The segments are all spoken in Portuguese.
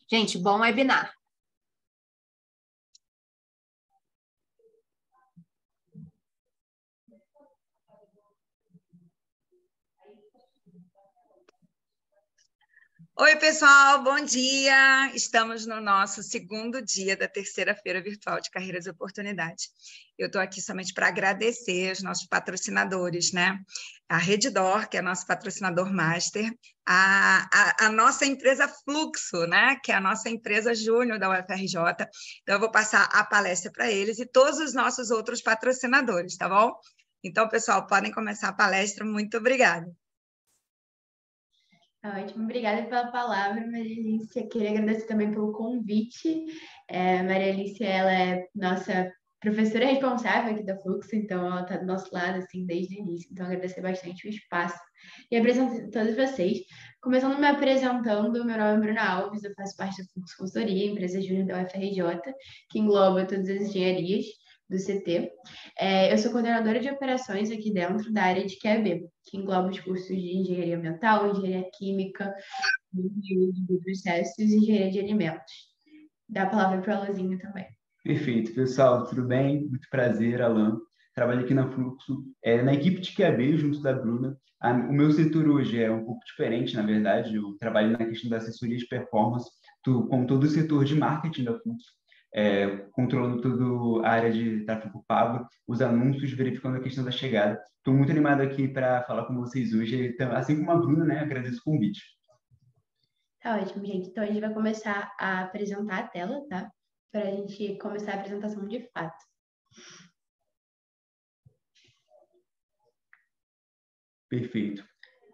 Gente, bom webinar. Oi, pessoal, bom dia! Estamos no nosso segundo dia da terceira Feira Virtual de Carreiras e Oportunidades. Eu estou aqui somente para agradecer os nossos patrocinadores, né? A Redditor, que é nosso patrocinador master, a nossa empresa Fluxo, né? Que é a nossa empresa júnior da UFRJ. Então, eu vou passar a palestra para eles e todos os nossos outros patrocinadores, tá bom? Então, pessoal, podem começar a palestra. Muito obrigada. Ótimo, obrigada pela palavra, Maria Alicia. Queria agradecer também pelo convite. Maria Alicia, ela é nossa professora responsável aqui da Fluxo, então ela está do nosso lado, assim, desde o início. Então, agradecer bastante o espaço e apresentar todos vocês. Começando me apresentando, meu nome é Bruna Alves, eu faço parte da Fluxo Consultoria, empresa júnior da UFRJ, que engloba todas as engenharias do CT. Eu sou coordenadora de operações aqui dentro da área de QAB, que engloba os cursos de engenharia ambiental, engenharia química, engenharia de bioprocessos e engenharia de alimentos. Dá a palavra para a Alazinha também. Perfeito, pessoal, tudo bem? Muito prazer, Alan. Trabalho aqui na Fluxo, na equipe de QAB, junto da Bruna. O meu setor hoje é um pouco diferente, na verdade. Eu trabalho na questão da assessoria de performance, com todo o setor de marketing da Fluxo, controlando toda a área de tráfego pago, os anúncios, verificando a questão da chegada. Estou muito animado aqui para falar com vocês hoje, então, assim como a Bruna, né? Agradeço o convite. Tá ótimo, gente. Então, a gente vai começar a apresentar a tela, tá? Para a gente começar a apresentação de fato. Perfeito.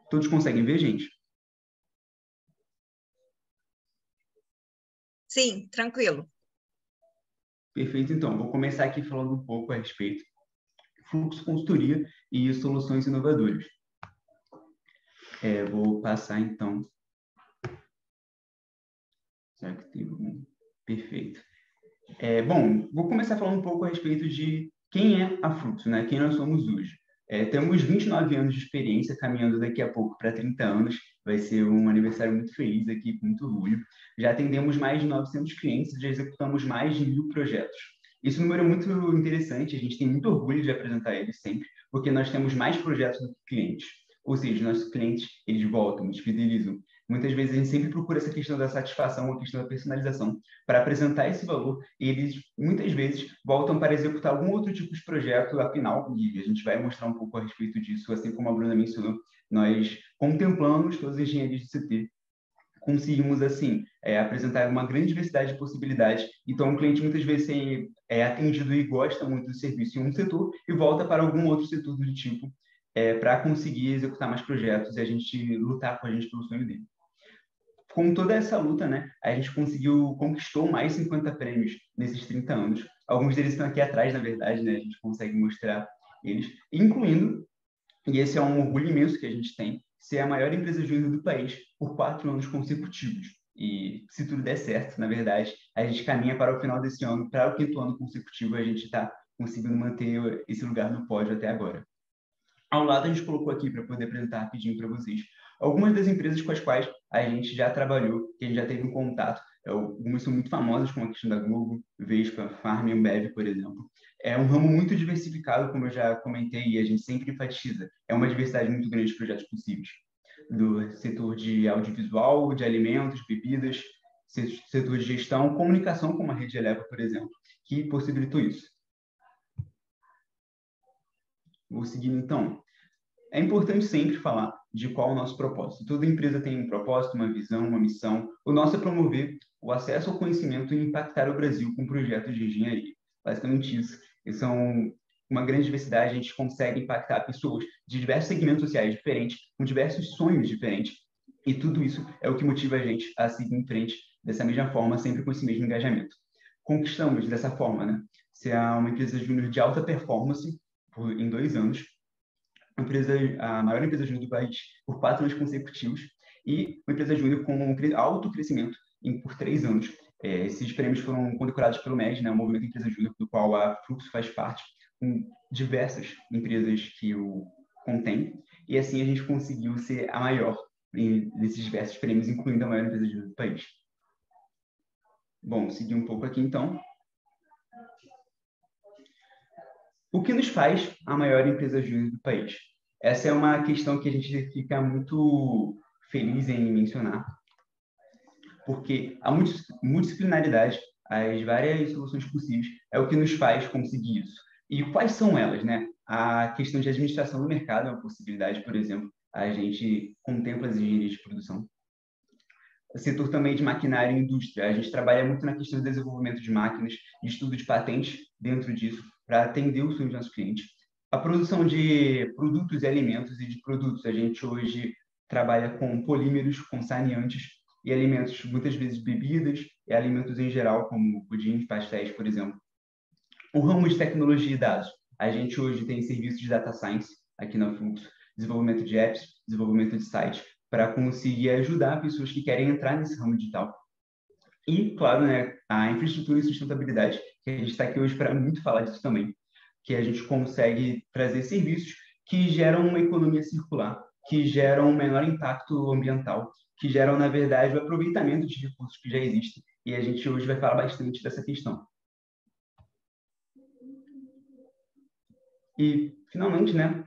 Todos conseguem ver, gente? Sim, tranquilo. Perfeito, então. Vou começar aqui falando um pouco a respeito do Fluxo Consultoria e soluções inovadoras. Vou passar, então. Será que tem algum? Perfeito. Bom, vou começar falando um pouco a respeito de quem é a Fluxo, né? Quem nós somos hoje. Temos 29 anos de experiência, caminhando daqui a pouco para 30 anos. Vai ser um aniversário muito feliz aqui, com muito orgulho. Já atendemos mais de 900 clientes e já executamos mais de 1.000 projetos. Esse número é muito interessante, a gente tem muito orgulho de apresentar ele sempre, porque nós temos mais projetos do que clientes. Ou seja, nossos clientes, eles voltam, eles fidelizam. Muitas vezes a gente sempre procura essa questão da satisfação, a questão da personalização, para apresentar esse valor, e eles muitas vezes voltam para executar algum outro tipo de projeto, afinal, e a gente vai mostrar um pouco a respeito disso, assim como a Bruna mencionou, nós contemplamos todas as engenharias de CT, conseguimos, assim, apresentar uma grande diversidade de possibilidades. Então, o cliente muitas vezes é atendido e gosta muito do serviço em um setor e volta para algum outro setor do tipo, para conseguir executar mais projetos e a gente lutar com a gente pelo sonho dele. Com toda essa luta, né, a gente conquistou mais 50 prêmios nesses 30 anos. Alguns deles estão aqui atrás, na verdade, né, a gente consegue mostrar eles, incluindo, e esse é um orgulho imenso que a gente tem, ser a maior empresa júnior do país por 4 anos consecutivos. E se tudo der certo, na verdade, a gente caminha para o final desse ano, para o 5º ano consecutivo, a gente está conseguindo manter esse lugar no pódio até agora. Ao lado, a gente colocou aqui para poder apresentar rapidinho para vocês algumas das empresas com as quais a gente já trabalhou, que a gente já teve um contato. Algumas são muito famosas, como a questão da Globo, Vespa, Farm e Ambev, por exemplo. É um ramo muito diversificado, como eu já comentei, e a gente sempre enfatiza. É uma diversidade muito grande de projetos possíveis. Do setor de audiovisual, de alimentos, bebidas, setor de gestão, comunicação, como a Rede Eleva, por exemplo, que possibilitou isso. Vou seguir, então. É importante sempre falar de qual é o nosso propósito. Toda empresa tem um propósito, uma visão, uma missão. O nosso é promover o acesso ao conhecimento e impactar o Brasil com projetos de engenharia. Basicamente isso. Eles são uma grande diversidade, a gente consegue impactar pessoas de diversos segmentos sociais diferentes, com diversos sonhos diferentes. E tudo isso é o que motiva a gente a seguir em frente dessa mesma forma, sempre com esse mesmo engajamento. Conquistamos dessa forma, né? Ser uma empresa júnior de alta performance em 2 anos, a maior empresa júnior do país por 4 anos consecutivos e uma empresa júnior com alto crescimento por 3 anos. Esses prêmios foram condecorados pelo MES, né, o Movimento Empresa Júnior, do qual a Fluxo faz parte, com diversas empresas que o contém, e assim a gente conseguiu ser a maior desses diversos prêmios, incluindo a maior empresa júnior do país. Bom, seguir um pouco aqui, então. O que nos faz a maior empresa júnior do país? Essa é uma questão que a gente fica muito feliz em mencionar, porque a multidisciplinaridade, as várias soluções possíveis, é o que nos faz conseguir isso. E quais são elas, né? A questão de administração do mercado é uma possibilidade, por exemplo, a gente contempla as engenharias de produção. O setor também de maquinária e indústria, a gente trabalha muito na questão do desenvolvimento de máquinas, de estudo de patentes dentro disso, para atender os sonhos dos nossos clientes. A produção de produtos e alimentos e de produtos, a gente hoje trabalha com polímeros, com saneantes e alimentos, muitas vezes bebidas e alimentos em geral, como pudins, pastéis, por exemplo. O ramo de tecnologia e dados, a gente hoje tem serviço de data science aqui na Fluxo, desenvolvimento de apps, desenvolvimento de sites, para conseguir ajudar pessoas que querem entrar nesse ramo digital. E, claro, né, a infraestrutura e sustentabilidade, que a gente está aqui hoje para muito falar disso também, que a gente consegue trazer serviços que geram uma economia circular, que geram um menor impacto ambiental, que geram, na verdade, o aproveitamento de recursos que já existem. E a gente hoje vai falar bastante dessa questão. E, finalmente, né,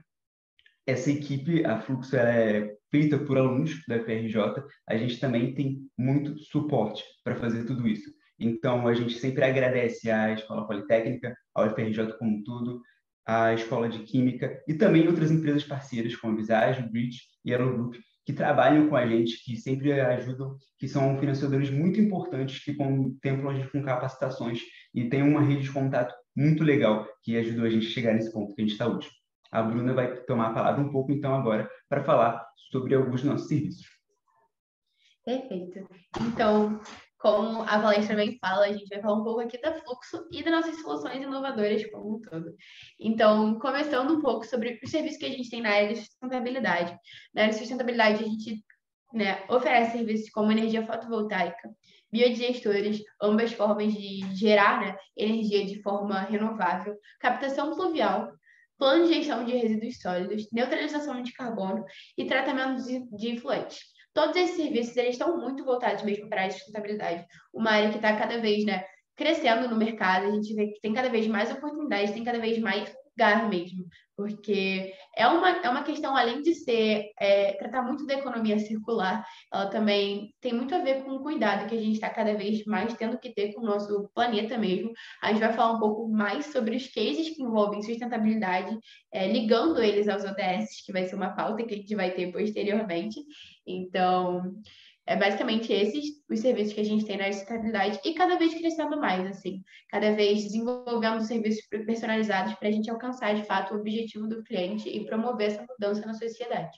essa equipe, a Fluxo, ela é feita por alunos da UFRJ. A gente também tem muito suporte para fazer tudo isso. Então, a gente sempre agradece à Escola Politécnica, à UFRJ como um todo, à Escola de Química e também outras empresas parceiras, como a Visage, o Bridge e a Elo Group, que trabalham com a gente, que sempre ajudam, que são financiadores muito importantes, que contemplam a gente com capacitações e tem uma rede de contato muito legal que ajudou a gente a chegar nesse ponto que a gente está hoje. A Bruna vai tomar a palavra um pouco, então, agora, para falar sobre alguns dos nossos serviços. Perfeito. Então, como a palestra bem fala, a gente vai falar um pouco aqui da Fluxo e das nossas soluções inovadoras como um todo. Então, começando um pouco sobre os serviços que a gente tem na área de sustentabilidade. Na área de sustentabilidade, a gente, né, oferece serviços como energia fotovoltaica, biodigestores, ambas formas de gerar, né, energia de forma renovável, captação pluvial, plano de gestão de resíduos sólidos, neutralização de carbono e tratamento de efluentes. Todos esses serviços eles estão muito voltados mesmo para a sustentabilidade, uma área que está cada vez, né, crescendo no mercado. A gente vê que tem cada vez mais oportunidades, tem cada vez mais lugar mesmo, porque é uma questão, além de ser tratar muito da economia circular, ela também tem muito a ver com o cuidado que a gente está cada vez mais tendo que ter com o nosso planeta mesmo. A gente vai falar um pouco mais sobre os cases que envolvem sustentabilidade, ligando eles aos ODS, que vai ser uma pauta que a gente vai ter posteriormente. Então, é basicamente esses os serviços que a gente tem na sustentabilidade e cada vez crescendo mais, assim, cada vez desenvolvendo serviços personalizados para a gente alcançar, de fato, o objetivo do cliente e promover essa mudança na sociedade.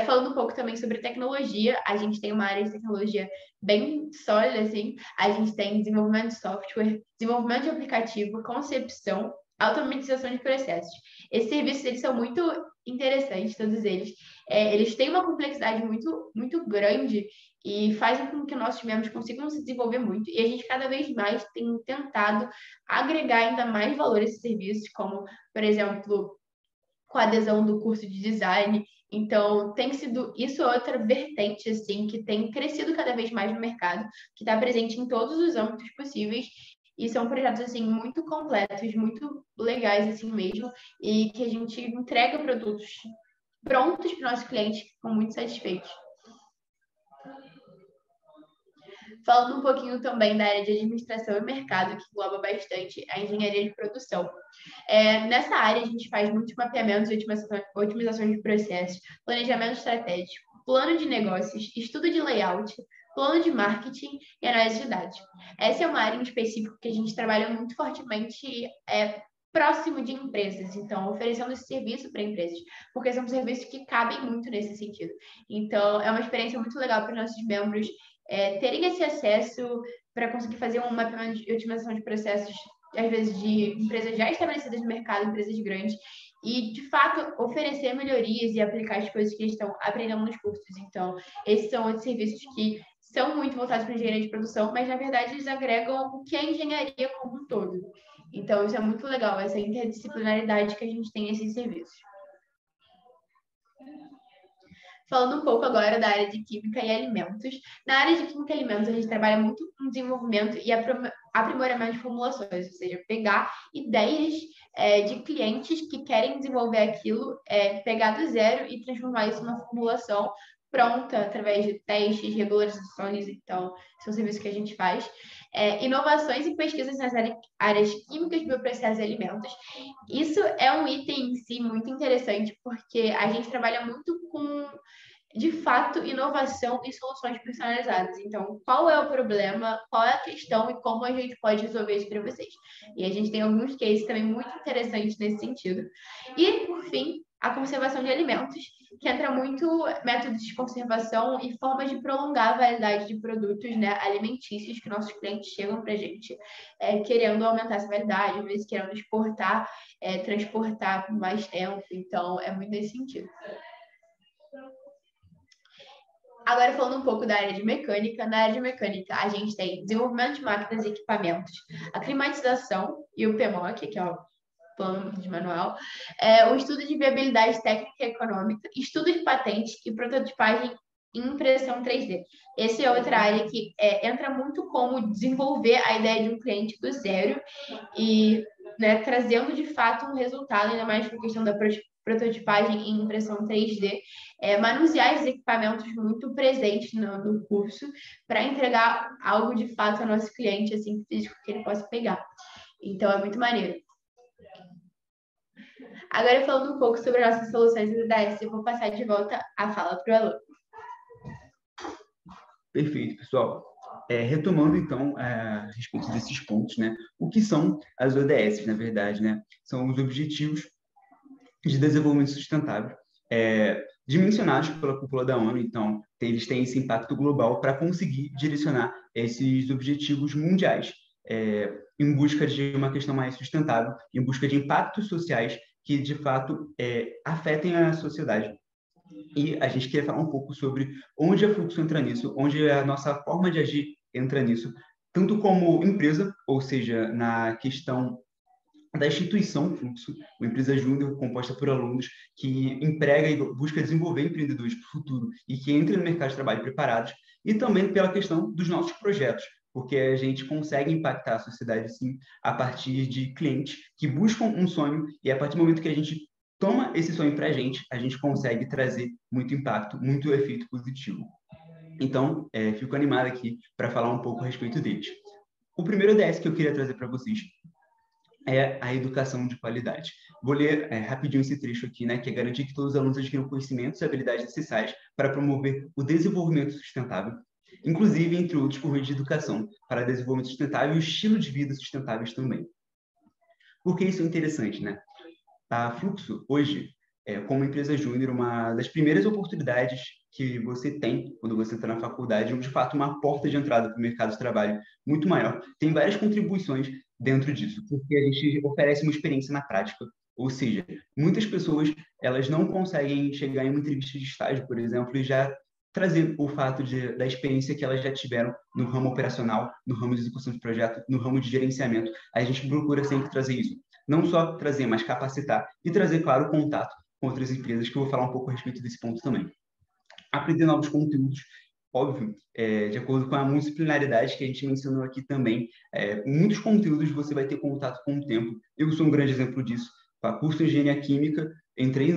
Falando um pouco também sobre tecnologia, a gente tem uma área de tecnologia bem sólida, assim, a gente tem desenvolvimento de software, desenvolvimento de aplicativo, concepção, automatização de processos. Esses serviços, eles são muito interessantes, todos eles. Eles têm uma complexidade muito, muito grande e fazem com que nossos membros consigam se desenvolver muito. E a gente cada vez mais tem tentado agregar ainda mais valor a esses serviços, como, por exemplo, com a adesão do curso de design. Então, tem sido isso outra vertente, assim, que tem crescido cada vez mais no mercado, que está presente em todos os âmbitos possíveis, e são projetos, assim, muito completos, muito legais, assim mesmo, e que a gente entrega produtos prontos para os nossos clientes que ficam muito satisfeitos. Falando um pouquinho também da área de administração e mercado, que engloba bastante a engenharia de produção. Nessa área, a gente faz muitos mapeamentos e otimização de processos, planejamento estratégico, plano de negócios, estudo de layout, plano de marketing e análise de dados. Essa é uma área em específico que a gente trabalha muito fortemente próximo de empresas, então oferecendo esse serviço para empresas, porque são serviços que cabem muito nesse sentido. Então, é uma experiência muito legal para os nossos membros terem esse acesso para conseguir fazer um mapeamento de otimização de processos, às vezes de empresas já estabelecidas no mercado, empresas grandes, e, de fato, oferecer melhorias e aplicar as coisas que eles estão aprendendo nos cursos. Então, esses são os serviços que são muito voltados para a engenharia de produção, mas, na verdade, eles agregam o que é a engenharia como um todo. Então, isso é muito legal, essa interdisciplinaridade que a gente tem nesses serviços. Falando um pouco agora da área de Química e Alimentos. Na área de Química e Alimentos, a gente trabalha muito com desenvolvimento e aprimoramento de formulações, ou seja, pegar ideias de clientes que querem desenvolver aquilo, pegar do zero e transformar isso numa formulação pronta através de testes, regularizações. Então, são serviços que a gente faz. Inovações e pesquisas nas áreas químicas, bioprocessos e alimentos. Isso é um item em si muito interessante, porque a gente trabalha muito com, de fato, inovação e soluções personalizadas. Então, qual é o problema, qual é a questão e como a gente pode resolver isso para vocês. E a gente tem alguns cases também muito interessantes nesse sentido. E, por fim, a conservação de alimentos, que entra muito métodos de conservação e formas de prolongar a validade de produtos, né, alimentícios que nossos clientes chegam para a gente querendo aumentar essa validade, às vezes querendo exportar, transportar por mais tempo. Então, é muito nesse sentido. Agora, falando um pouco da área de mecânica, na área de mecânica, a gente tem desenvolvimento de máquinas e equipamentos, a climatização e o PMOC, que é o plano de manual, o estudo de viabilidade técnica e econômica, estudo de patente e prototipagem em impressão 3D. Essa é outra área que entra muito como desenvolver a ideia de um cliente do zero e, né, trazendo de fato um resultado, ainda mais com a questão da prototipagem em impressão 3D, manusear esses equipamentos muito presentes no curso para entregar algo de fato ao nosso cliente, assim, físico, que ele possa pegar. Então, é muito maneiro. Agora, falando um pouco sobre as nossas soluções do ODS, eu vou passar de volta a fala para o aluno. Perfeito, pessoal. Retomando, então, a respeito desses pontos, né? O que são as ODS, na verdade, né? São os Objetivos de Desenvolvimento Sustentável, dimensionados pela cúpula da ONU. Então, eles têm esse impacto global para conseguir direcionar esses objetivos mundiais em busca de uma questão mais sustentável, em busca de impactos sociais que, de fato, afetem a sociedade. E a gente quer falar um pouco sobre onde a Fluxo entra nisso, onde a nossa forma de agir entra nisso, tanto como empresa, ou seja, na questão da instituição Fluxo, uma empresa júnior composta por alunos que emprega e busca desenvolver empreendedores para o futuro e que entrem no mercado de trabalho preparados, e também pela questão dos nossos projetos, porque a gente consegue impactar a sociedade, sim, a partir de clientes que buscam um sonho, e a partir do momento que a gente toma esse sonho para a gente consegue trazer muito impacto, muito efeito positivo. Então, fico animado aqui para falar um pouco a respeito deles. O primeiro ODS que eu queria trazer para vocês é a educação de qualidade. Vou ler rapidinho esse trecho aqui, né, que é garantir que todos os alunos adquiram conhecimentos e habilidades necessárias para promover o desenvolvimento sustentável, inclusive, entre outros, por meio de educação para desenvolvimento sustentável e o estilo de vida sustentáveis também. Por que isso é interessante, né? A Fluxo, hoje, como empresa júnior, uma das primeiras oportunidades que você tem quando você está na faculdade, de fato, uma porta de entrada para o mercado de trabalho muito maior. Tem várias contribuições dentro disso, porque a gente oferece uma experiência na prática. Ou seja, muitas pessoas elas não conseguem chegar em uma entrevista de estágio, por exemplo, e já trazer o fato da experiência que elas já tiveram no ramo operacional, no ramo de execução de projeto, no ramo de gerenciamento. A gente procura sempre trazer isso. Não só trazer, mas capacitar e trazer, claro, contato com outras empresas, que eu vou falar um pouco a respeito desse ponto também. Aprender novos conteúdos, óbvio, de acordo com a multidisciplinaridade que a gente mencionou aqui também. Muitos conteúdos você vai ter contato com o tempo. Eu sou um grande exemplo disso. Com a curso de Engenharia Química, entrei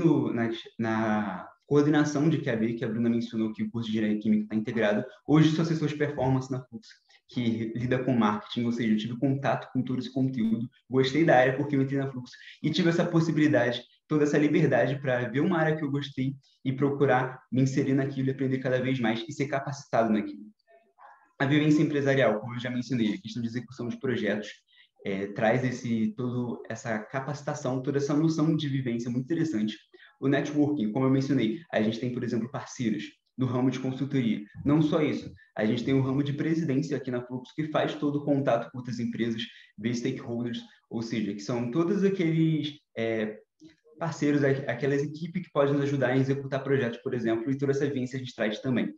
na coordenação de QAB, que a Bruna mencionou que o curso de Engenharia Química está integrado. Hoje sou assessor de performance na Fluxo, que lida com marketing, ou seja, eu tive contato com todo esse conteúdo, gostei da área porque eu entrei na Fluxo e tive essa possibilidade, toda essa liberdade para ver uma área que eu gostei e procurar me inserir naquilo e aprender cada vez mais e ser capacitado naquilo. A vivência empresarial, como eu já mencionei, a questão de execução de projetos, traz toda essa capacitação, toda essa noção de vivência muito interessante. O networking, como eu mencionei, a gente tem, por exemplo, parceiros no ramo de consultoria. Não só isso, a gente tem o ramo de presidência aqui na Fluxo, que faz todo o contato com outras empresas, vê stakeholders, ou seja, que são todos aqueles parceiros, aquelas equipes que podem nos ajudar a executar projetos, por exemplo, e toda essa vivência a gente traz também.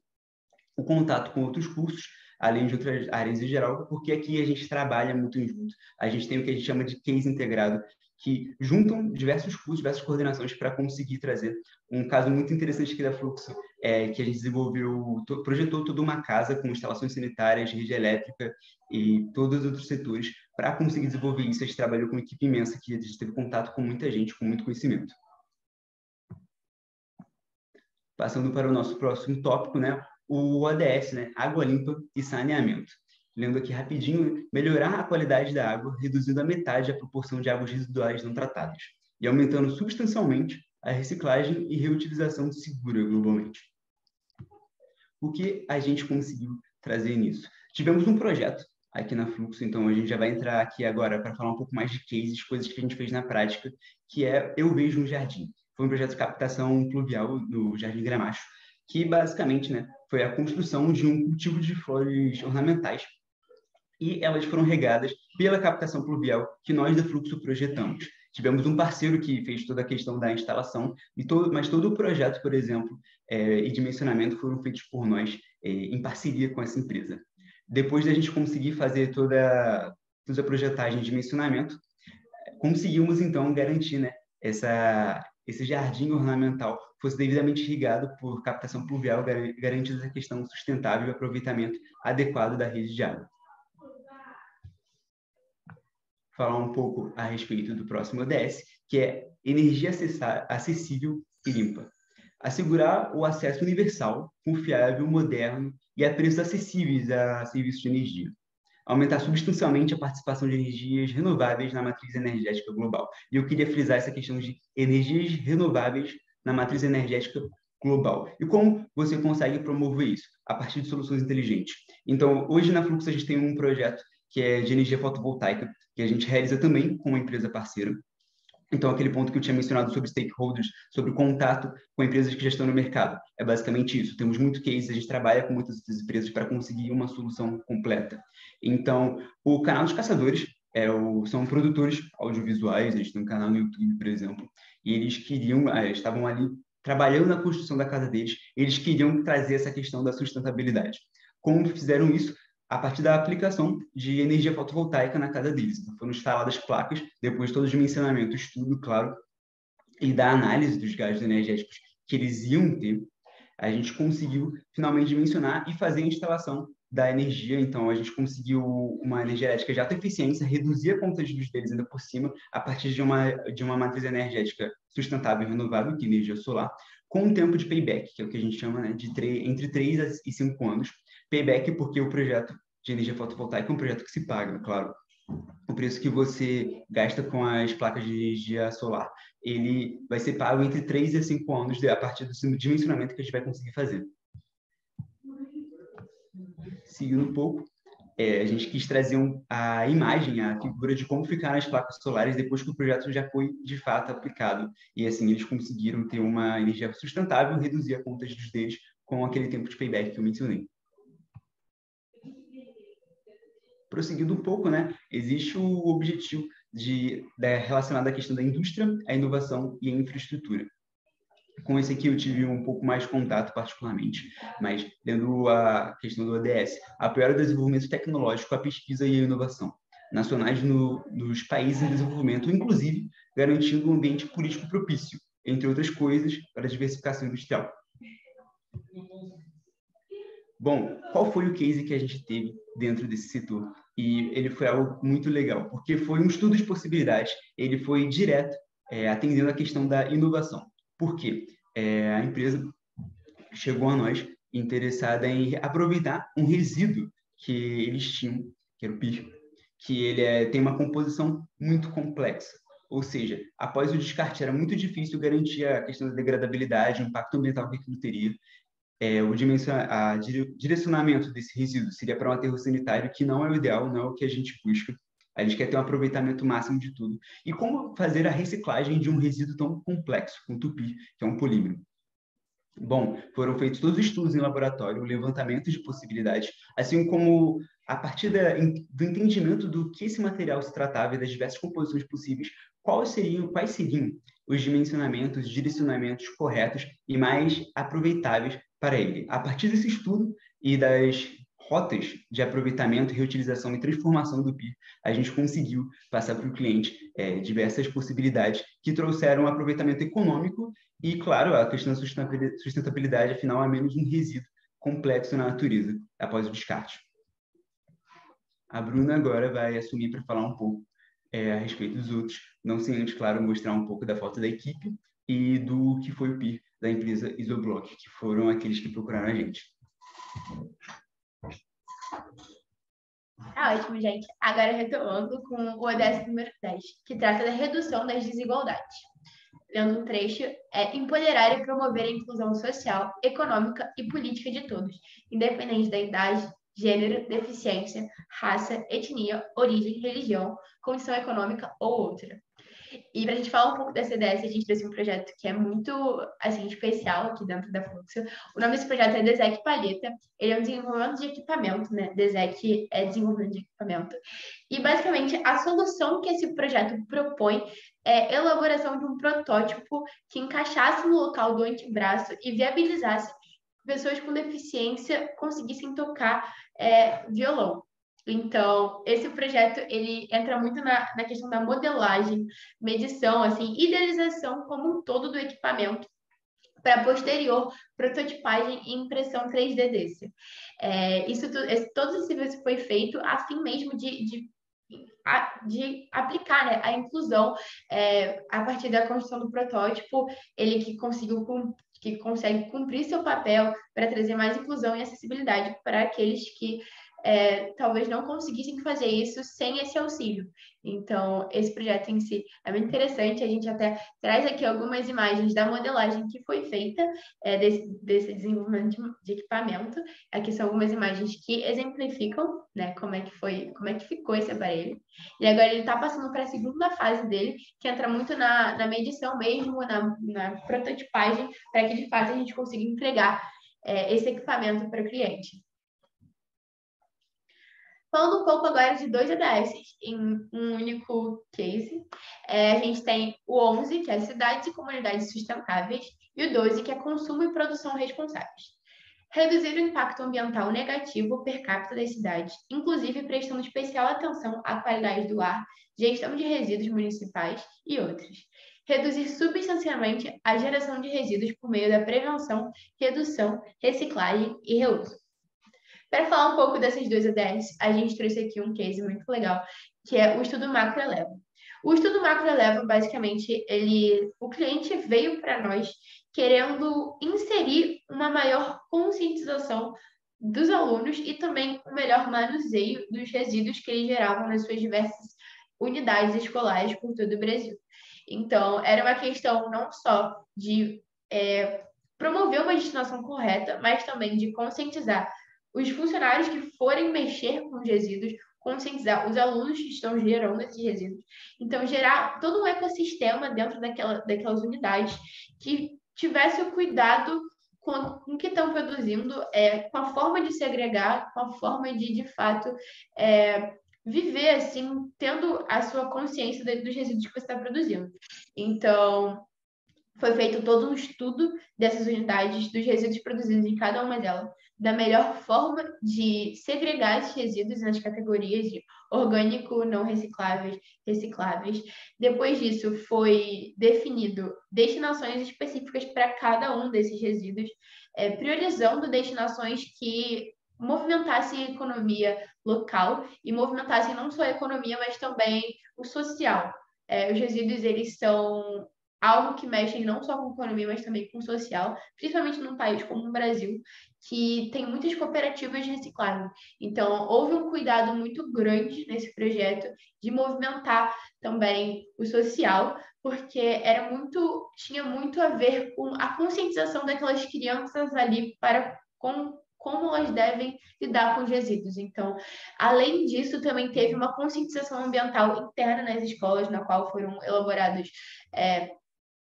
O contato com outros cursos, além de outras áreas em geral, porque aqui a gente trabalha muito junto. A gente tem o que a gente chama de case integrado, que juntam diversos cursos, diversas coordenações para conseguir trazer um caso muito interessante aqui da Fluxo, que a gente desenvolveu, projetou toda uma casa com instalações sanitárias, rede elétrica e todos os outros setores para conseguir desenvolver isso. A gente trabalhou com uma equipe imensa que a gente teve contato com muita gente, com muito conhecimento. Passando para o nosso próximo tópico, né? O ODS, né? Água limpa e saneamento. Lendo aqui rapidinho, melhorar a qualidade da água, reduzindo a metade a proporção de águas residuais não tratadas e aumentando substancialmente a reciclagem e reutilização segura globalmente. O que a gente conseguiu trazer nisso? Tivemos um projeto aqui na Fluxo, então a gente já vai entrar aqui agora para falar um pouco mais de cases, coisas que a gente fez na prática, que é Eu Vejo um Jardim. Foi um projeto de captação pluvial no Jardim Gramacho, que basicamente, né, foi a construção de um cultivo de flores ornamentais e elas foram regadas pela captação pluvial que nós da Fluxo projetamos. Tivemos um parceiro que fez toda a questão da instalação, mas todo o projeto, por exemplo, e dimensionamento foram feitos por nós em parceria com essa empresa. Depois da gente conseguir fazer toda a projetagem e dimensionamento, conseguimos, então, garantir, né, esse jardim ornamental fosse devidamente irrigado por captação pluvial, garantindo a questão sustentável e aproveitamento adequado da rede de água. Falar um pouco a respeito do próximo ODS, que é energia acessível e limpa. Assegurar o acesso universal, confiável, moderno e a preços acessíveis a serviços de energia. Aumentar substancialmente a participação de energias renováveis na matriz energética global. E eu queria frisar essa questão de energias renováveis na matriz energética global. E como você consegue promover isso? A partir de soluções inteligentes. Então, hoje na Fluxo a gente tem um projeto que é de energia fotovoltaica, que a gente realiza também com uma empresa parceira. Então, aquele ponto que eu tinha mencionado sobre stakeholders, sobre o contato com empresas que já estão no mercado, é basicamente isso. Temos muito case, a gente trabalha com muitas outras empresas para conseguir uma solução completa. Então, o canal dos caçadores são produtores audiovisuais, a gente tem um canal no YouTube, por exemplo, e eles estavam ali trabalhando na construção da casa deles, eles queriam trazer essa questão da sustentabilidade. Como fizeram isso? A partir da aplicação de energia fotovoltaica na casa deles. Então, foram instaladas placas, depois de todo o dimensionamento, estudo, claro, e da análise dos gastos energéticos que eles iam ter, a gente conseguiu finalmente dimensionar e fazer a instalação da energia. Então, a gente conseguiu uma energia elétrica de alta eficiência, reduzir a conta de luz deles ainda por cima, a partir de uma matriz energética sustentável e renovável, que é energia solar, com um tempo de payback, que é o que a gente chama, né, entre 3 e 5 anos. Payback porque o projeto de energia fotovoltaica é um projeto que se paga, claro. O preço que você gasta com as placas de energia solar, ele vai ser pago entre 3 e 5 anos a partir do dimensionamento que a gente vai conseguir fazer. Seguindo um pouco, a gente quis trazer a imagem, a figura de como ficaram as placas solares depois que o projeto já foi, de fato, aplicado. E, assim, eles conseguiram ter uma energia sustentável e reduzir a conta de luz deles com aquele tempo de payback que eu mencionei. Prosseguindo um pouco, né, existe o objetivo relacionado à questão da indústria, a inovação e a infraestrutura. Com esse aqui eu tive um pouco mais de contato particularmente, mas dentro a questão do ODS, apoiar o desenvolvimento tecnológico, a pesquisa e a inovação nacionais nos países em desenvolvimento, inclusive garantindo um ambiente político propício, entre outras coisas, para a diversificação industrial. Bom, qual foi o case que a gente teve dentro desse setor? E ele foi algo muito legal, porque foi um estudo de possibilidades, ele foi direto, atendendo a questão da inovação. Por quê? A empresa chegou a nós interessada em aproveitar um resíduo que eles tinham, que era o PIR, que ele tem uma composição muito complexa. Ou seja, após o descarte era muito difícil garantir a questão da degradabilidade, o impacto ambiental que aquilo teria. O direcionamento desse resíduo seria para um aterro sanitário, que não é o ideal, não é o que a gente busca. A gente quer ter um aproveitamento máximo de tudo. E como fazer a reciclagem de um resíduo tão complexo, como o tupi, que é um polímero? Bom, foram feitos todos os estudos em laboratório, o levantamento de possibilidades, assim como a partir do entendimento do que esse material se tratava e das diversas composições possíveis, quais seriam os dimensionamentos, direcionamentos corretos e mais aproveitáveis para ele. A partir desse estudo e das rotas de aproveitamento, reutilização e transformação do PIR, a gente conseguiu passar para o cliente diversas possibilidades que trouxeram um aproveitamento econômico e, claro, a questão da sustentabilidade, afinal, é menos um resíduo complexo na natureza após o descarte. A Bruna agora vai assumir para falar um pouco a respeito dos outros, não sem antes, claro, mostrar um pouco da foto da equipe e do que foi o PIR da empresa Isoblock, que foram aqueles que procuraram a gente. Tá ótimo, gente. Agora retomando com o ODS número 10, que trata da redução das desigualdades. Lendo um trecho, empoderar e promover a inclusão social, econômica e política de todos, independente da idade, gênero, deficiência, raça, etnia, origem, religião, condição econômica ou outra. E para a gente falar um pouco dessa ODS, a gente trouxe um projeto que é muito assim, especial aqui dentro da Fluxo. O nome desse projeto é DESEC Palheta. Ele é um desenvolvimento de equipamento, né? DESEC é desenvolvimento de equipamento. E, basicamente, a solução que esse projeto propõe é a elaboração de um protótipo que encaixasse no local do antebraço e viabilizasse pessoas com deficiência conseguissem tocar violão. Então, esse projeto, ele entra muito na questão da modelagem, medição, assim, idealização como um todo do equipamento para posterior prototipagem e impressão 3D desse. Todo esse serviço foi feito a fim mesmo de aplicar, né, a inclusão a partir da construção do protótipo, ele que consegue cumprir seu papel para trazer mais inclusão e acessibilidade para aqueles que talvez não conseguissem fazer isso sem esse auxílio. Então, esse projeto em si é muito interessante. A gente até traz aqui algumas imagens da modelagem que foi feita desse desenvolvimento de equipamento. Aqui são algumas imagens que exemplificam, né, como é que ficou esse aparelho. E agora ele está passando para a segunda fase dele, que entra muito na medição mesmo, na prototipagem, para que de fato a gente consiga entregar esse equipamento para o cliente. Falando um pouco agora de dois ODS em um único case, a gente tem o 11, que é cidades e comunidades sustentáveis, e o 12, que é consumo e produção responsáveis. Reduzir o impacto ambiental negativo per capita das cidades, inclusive prestando especial atenção à qualidade do ar, gestão de resíduos municipais e outros. Reduzir substancialmente a geração de resíduos por meio da prevenção, redução, reciclagem e reuso. Para falar um pouco dessas duas ODS, a gente trouxe aqui um case muito legal, que é o estudo Macro Eleva. O estudo Macro Eleva, basicamente, o cliente veio para nós querendo inserir uma maior conscientização dos alunos e também um melhor manuseio dos resíduos que eles geravam nas suas diversas unidades escolares por todo o Brasil. Então, era uma questão não só de promover uma destinação correta, mas também de conscientizar os funcionários que forem mexer com os resíduos, conscientizar os alunos que estão gerando esses resíduos. Então, gerar todo um ecossistema dentro daquelas unidades que tivesse o cuidado com o que estão produzindo, com a forma de segregar, com a forma de fato, viver assim, tendo a sua consciência dos resíduos que você está produzindo. Então, foi feito todo um estudo dessas unidades, dos resíduos produzidos em cada uma delas, da melhor forma de segregar esses resíduos nas categorias de orgânico, não recicláveis, recicláveis. Depois disso, foi definido destinações específicas para cada um desses resíduos, priorizando destinações que movimentassem a economia local e movimentassem não só a economia, mas também o social. Os resíduos, eles são algo que mexe não só com a economia, mas também com o social, principalmente num país como o Brasil, que tem muitas cooperativas de reciclagem. Então, houve um cuidado muito grande nesse projeto de movimentar também o social, porque tinha muito a ver com a conscientização daquelas crianças ali como elas devem lidar com os resíduos. Então, além disso, também teve uma conscientização ambiental interna nas escolas, na qual foram elaborados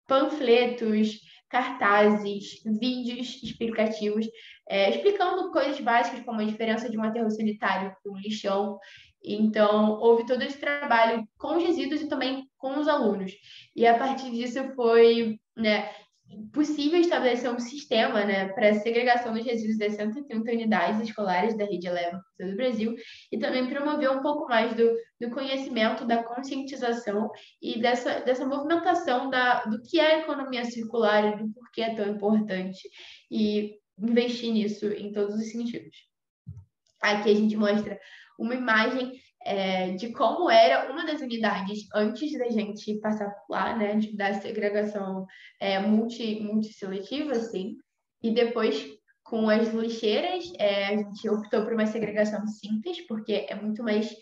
panfletos, cartazes, vídeos explicativos, explicando coisas básicas como a diferença de um aterro sanitário para um lixão. Então, houve todo esse trabalho com os resíduos e também com os alunos. E a partir disso foi, possível estabelecer um sistema, né, para a segregação dos resíduos das 130 unidades escolares da rede Eleva do Brasil e também promover um pouco mais do conhecimento, da conscientização e dessa movimentação do que é a economia circular e do porquê é tão importante e investir nisso em todos os sentidos. Aqui a gente mostra uma imagem de como era uma das unidades antes da gente passar por lá, né, da segregação multisseletiva, assim, e depois com as lixeiras, a gente optou por uma segregação simples, porque é muito mais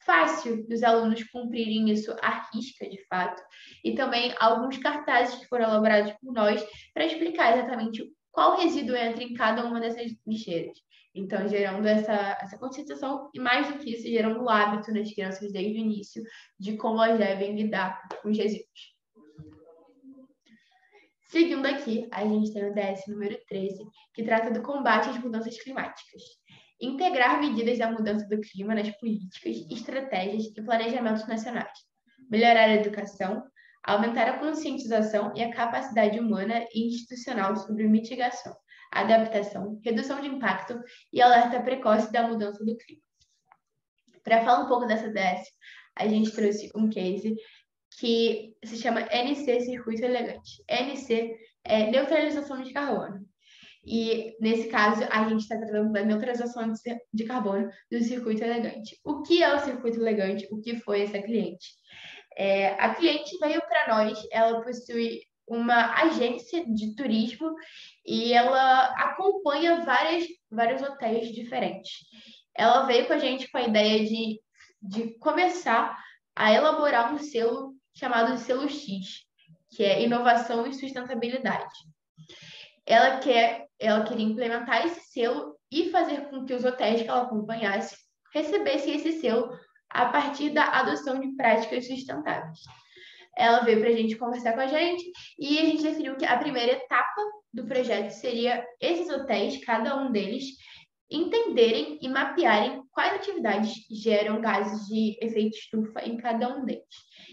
fácil dos alunos cumprirem isso à risca, de fato, e também alguns cartazes que foram elaborados por nós para explicar exatamente qual resíduo entra em cada uma dessas lixeiras. Então, gerando essa conscientização e, mais do que isso, gerando o hábito nas crianças desde o início de como elas devem lidar com os resíduos. Seguindo aqui, a gente tem o DS número 13, que trata do combate às mudanças climáticas. Integrar medidas da mudança do clima nas políticas, estratégias e planejamentos nacionais. Melhorar a educação, aumentar a conscientização e a capacidade humana e institucional sobre mitigação, adaptação, redução de impacto e alerta precoce da mudança do clima. Para falar um pouco dessa DS, a gente trouxe um case que se chama NC Circuito Elegante. NC é neutralização de carbono. E, nesse caso, a gente está tratando da neutralização de carbono do circuito elegante. O que é o circuito elegante? O que foi essa cliente? A cliente veio para nós, ela possui uma agência de turismo e ela acompanha vários hotéis diferentes. Ela veio com a gente com a ideia de começar a elaborar um selo chamado Selo X, que é Inovação e Sustentabilidade. Ela queria implementar esse selo e fazer com que os hotéis que ela acompanhasse recebessem esse selo a partir da adoção de práticas sustentáveis. Ela veio para a gente conversar com a gente e a gente definiu que a primeira etapa do projeto seria esses hotéis, cada um deles, entenderem e mapearem quais atividades geram gases de efeito estufa em cada um deles.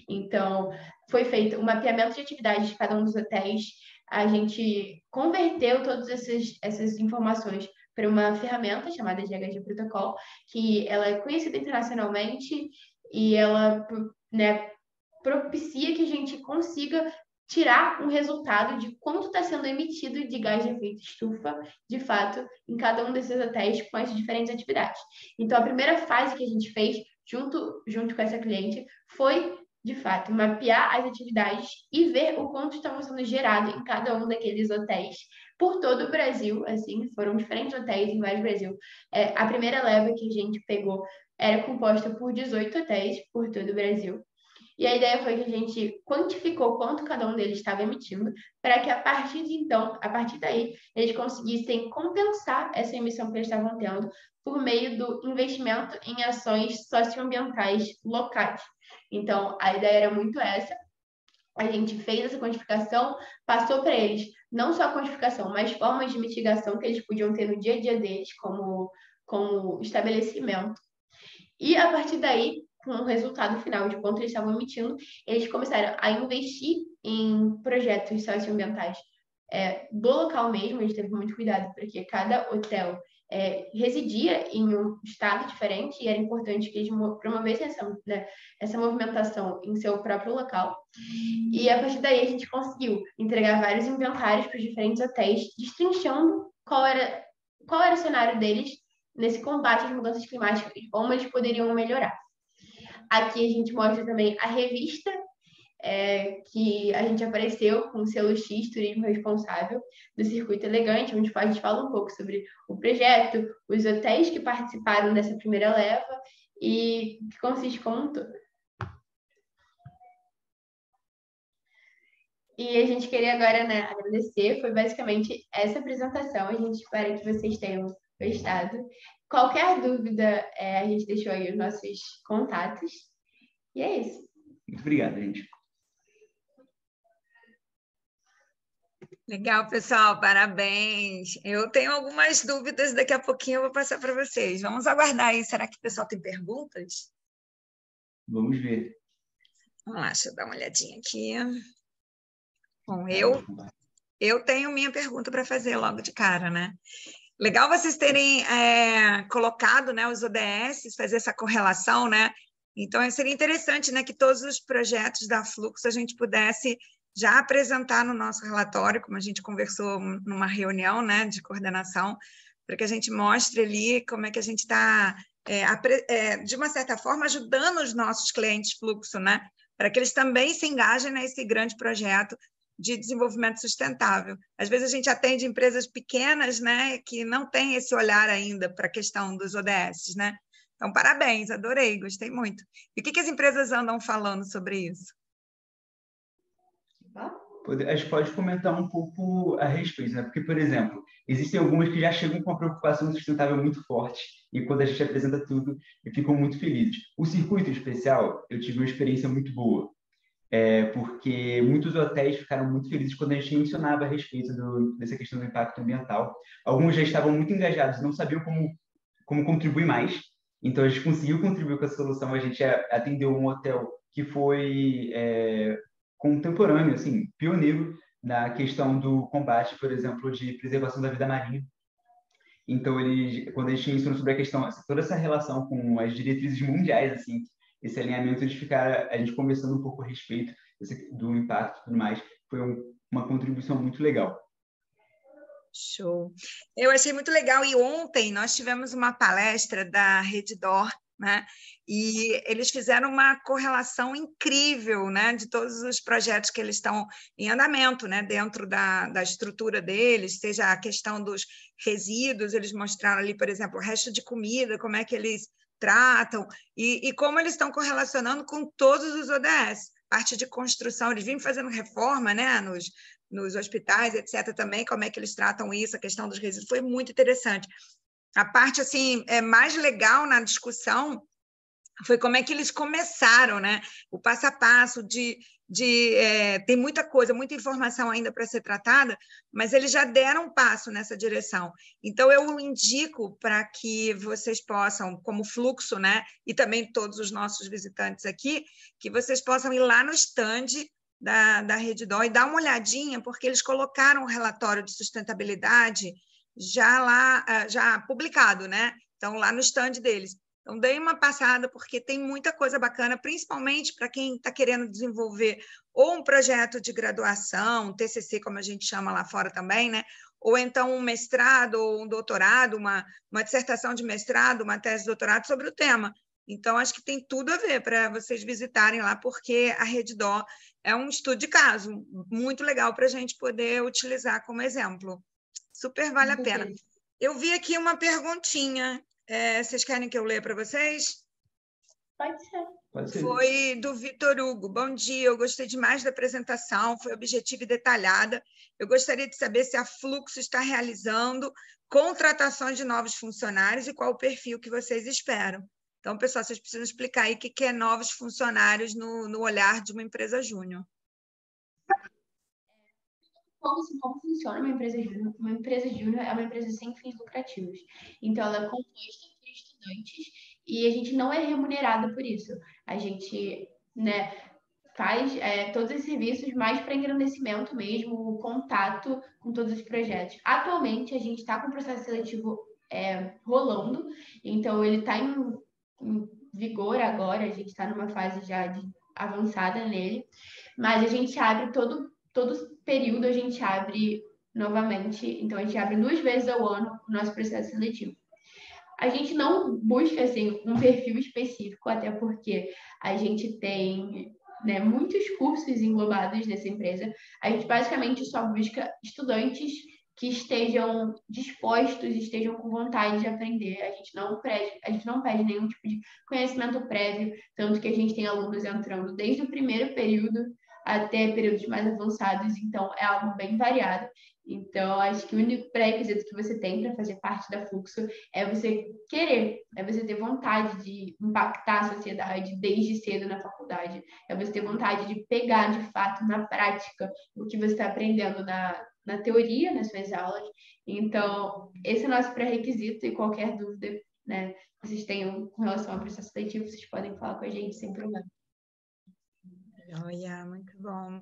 Então, foi feito um mapeamento de atividades de cada um dos hotéis, a gente converteu todas essas informações para uma ferramenta chamada GHG Protocol, que ela é conhecida internacionalmente e ela, né, propicia que a gente consiga tirar um resultado de quanto está sendo emitido de gás de efeito estufa, de fato, em cada um desses hotéis com as diferentes atividades. Então, a primeira fase que a gente fez, junto com essa cliente, foi, de fato, mapear as atividades e ver o quanto estava sendo gerado em cada um daqueles hotéis por todo o Brasil, assim, foram diferentes hotéis em vários Brasil. A primeira leva que a gente pegou era composta por 18 hotéis por todo o Brasil. E a ideia foi que a gente quantificou quanto cada um deles estava emitindo, para que a partir daí, eles conseguissem compensar essa emissão que eles estavam tendo por meio do investimento em ações socioambientais locais. Então, a ideia era muito essa. A gente fez essa quantificação, passou para eles não só a quantificação, mas formas de mitigação que eles podiam ter no dia a dia deles, como estabelecimento. E, a partir daí, com o resultado final de quanto eles estavam emitindo, eles começaram a investir em projetos socioambientais do local mesmo. A gente teve muito cuidado, porque cada hotel residia em um estado diferente e era importante que eles promovessem essa movimentação em seu próprio local. E, a partir daí, a gente conseguiu entregar vários inventários para os diferentes hotéis, destrinchando qual era o cenário deles nesse combate às mudanças climáticas e como eles poderiam melhorar. Aqui a gente mostra também a revista que a gente apareceu com o selo X, Turismo Responsável, do Circuito Elegante, onde a gente fala um pouco sobre o projeto, os hotéis que participaram dessa primeira leva e que consiste como um todo. E a gente queria agora, né, agradecer, foi basicamente essa apresentação, a gente espera que vocês tenham gostado. Qualquer dúvida, a gente deixou aí os nossos contatos. E é isso. Muito obrigado, gente. Legal, pessoal, parabéns. Eu tenho algumas dúvidas, daqui a pouquinho eu vou passar para vocês. Vamos aguardar aí. Será que o pessoal tem perguntas? Vamos ver. Vamos lá, deixa eu dar uma olhadinha aqui. Bom, eu tenho minha pergunta para fazer logo de cara, né? Legal vocês terem colocado, né, os ODS, fazer essa correlação, né? Então, seria interessante, né, que todos os projetos da Fluxo a gente pudesse já apresentar no nosso relatório, como a gente conversou numa reunião, né, de coordenação, para que a gente mostre ali como é que a gente está, de uma certa forma, ajudando os nossos clientes Fluxo, né, para que eles também se engajem nesse grande projeto de desenvolvimento sustentável. Às vezes a gente atende empresas pequenas, né, que não têm esse olhar ainda para a questão dos ODS, né? Então, parabéns, adorei, gostei muito. E o que as empresas andam falando sobre isso? A gente pode comentar um pouco a respeito, né? Porque, por exemplo, existem algumas que já chegam com uma preocupação sustentável muito forte e quando a gente apresenta tudo, ficam muito felizes. O circuito especial, eu tive uma experiência muito boa, porque muitos hotéis ficaram muito felizes quando a gente mencionava a respeito dessa questão do impacto ambiental. Alguns já estavam muito engajados, não sabiam como contribuir mais, então a gente conseguiu contribuir com a solução. A gente atendeu um hotel que foi contemporâneo, assim, pioneiro na questão do combate, por exemplo, de preservação da vida marinha. Então, quando a gente ensinou sobre a questão, toda essa relação com as diretrizes mundiais, assim, esse alinhamento de ficar, a gente conversando um pouco a respeito do impacto e tudo mais, foi uma contribuição muito legal. Show. Eu achei muito legal. E ontem nós tivemos uma palestra da Redditor, né? E eles fizeram uma correlação incrível, né, de todos os projetos que eles estão em andamento, né, dentro da estrutura deles, seja a questão dos resíduos, eles mostraram ali, por exemplo, o resto de comida, como é que eles tratam, e como eles estão correlacionando com todos os ODS. Parte de construção, eles vêm fazendo reforma, né, nos hospitais, etc., também, como é que eles tratam isso, a questão dos resíduos, foi muito interessante. A parte assim, mais legal na discussão foi como é que eles começaram, né? O passo a passo tem muita coisa, muita informação ainda para ser tratada, mas eles já deram um passo nessa direção. Então, eu indico para que vocês possam, como Fluxo, né? E também todos os nossos visitantes aqui, que vocês possam ir lá no stand da Redditor e dar uma olhadinha, porque eles colocaram o relatório de sustentabilidade já publicado, né? Então, lá no stand deles. Então, dei uma passada, porque tem muita coisa bacana, principalmente para quem está querendo desenvolver ou um projeto de graduação, um TCC, como a gente chama lá fora também, né? Ou então um mestrado ou um doutorado, uma dissertação de mestrado, uma tese de doutorado sobre o tema. Então, acho que tem tudo a ver para vocês visitarem lá, porque a Redditor é um estudo de caso muito legal para a gente poder utilizar como exemplo. Super vale a pena. Eu vi aqui uma perguntinha. Vocês querem que eu leia para vocês? Pode ser. Pode ser. Foi do Vitor Hugo. Bom dia, eu gostei demais da apresentação, foi objetiva e detalhada. Eu gostaria de saber se a Fluxo está realizando contratações de novos funcionários e qual o perfil que vocês esperam. Então, pessoal, vocês precisam explicar aí o que é novos funcionários no olhar de uma empresa júnior. Como funciona uma empresa júnior? Uma empresa júnior é uma empresa sem fins lucrativos. Então, ela é composta por estudantes e a gente não é remunerado por isso. A gente, né, faz todos os serviços mais para engrandecimento mesmo, o contato com todos os projetos. Atualmente, a gente está com o processo seletivo rolando, então ele está em vigor agora, a gente está numa fase já avançada nele, mas a gente abre todo período, a gente abre novamente, então a gente abre 2 vezes ao ano o nosso processo seletivo. A gente não busca assim, um perfil específico, até porque a gente tem, né, muitos cursos englobados nessa empresa. A gente basicamente só busca estudantes que estejam dispostos, estejam com vontade de aprender. A gente não pede nenhum tipo de conhecimento prévio, tanto que a gente tem alunos entrando desde o primeiro período até períodos mais avançados, então é algo bem variado. Então, acho que o único pré-requisito que você tem para fazer parte da Fluxo é você querer, é você ter vontade de impactar a sociedade desde cedo na faculdade, é você ter vontade de pegar, de fato, na prática, o que você está aprendendo na teoria, nas suas aulas. Então, esse é o nosso pré-requisito e qualquer dúvida, né, que vocês tenham com relação ao processo seletivo, vocês podem falar com a gente sem problema. Olha, muito bom.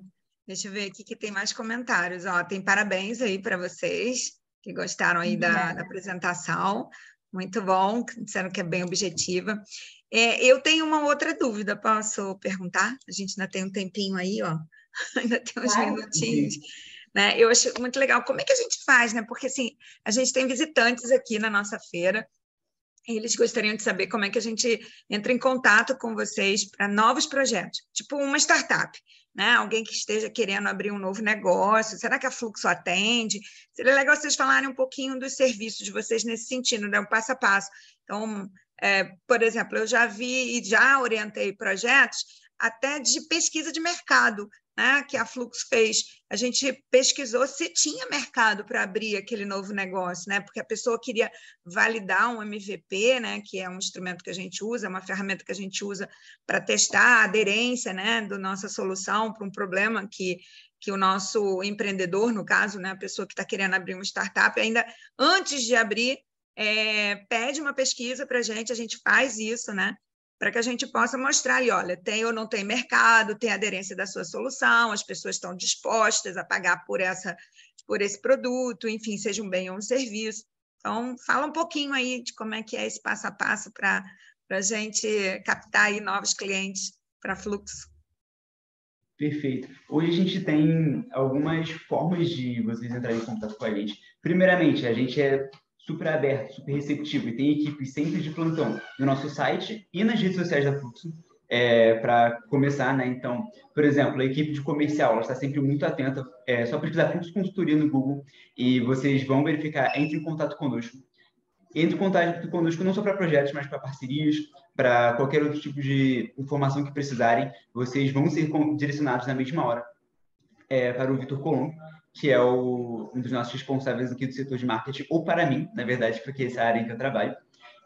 Deixa eu ver aqui que tem mais comentários. Ó, tem parabéns aí para vocês que gostaram aí da apresentação. Muito bom, disseram que é bem objetiva. Eu tenho uma outra dúvida, posso perguntar? A gente ainda tem um tempinho aí, ó. Ainda tem uns minutinhos. Né? Eu acho muito legal. Como é que a gente faz, né? Porque assim, a gente tem visitantes aqui na nossa feira. Eles gostariam de saber como é que a gente entra em contato com vocês para novos projetos, tipo uma startup, né? Alguém que esteja querendo abrir um novo negócio. Será que a Fluxo atende? Seria legal vocês falarem um pouquinho dos serviços de vocês nesse sentido, né? Um passo a passo. Então, por exemplo, eu já vi e já orientei projetos até de pesquisa de mercado, né, que a Fluxo fez. A gente pesquisou se tinha mercado para abrir aquele novo negócio, né, porque a pessoa queria validar um MVP, né, que é um instrumento que a gente usa, uma ferramenta que a gente usa para testar a aderência, né, da nossa solução para um problema que o nosso empreendedor, no caso, né, a pessoa que está querendo abrir uma startup, ainda antes de abrir, pede uma pesquisa para a gente faz isso, né, para que a gente possa mostrar aí, olha, tem ou não tem mercado, tem aderência da sua solução, as pessoas estão dispostas a pagar por esse produto, enfim, seja um bem ou um serviço. Então, fala um pouquinho aí de como é que é esse passo a passo para a gente captar aí novos clientes para Fluxo. Perfeito. Hoje a gente tem algumas formas de vocês entrarem em contato com a gente. Primeiramente, a gente é super aberto, super receptivo e tem equipe sempre de plantão no nosso site e nas redes sociais da Fluxo, para começar, né? Então, por exemplo, a equipe de comercial, ela está sempre muito atenta, é só pesquisar Fluxo Consultoria no Google e vocês vão verificar, entre em contato conosco. Entre em contato conosco não só para projetos, mas para parcerias, para qualquer outro tipo de informação que precisarem, vocês vão ser direcionados na mesma hora para o Vitor Colombo, que é um dos nossos responsáveis aqui do setor de marketing, ou para mim, na verdade, porque essa é a área em que eu trabalho.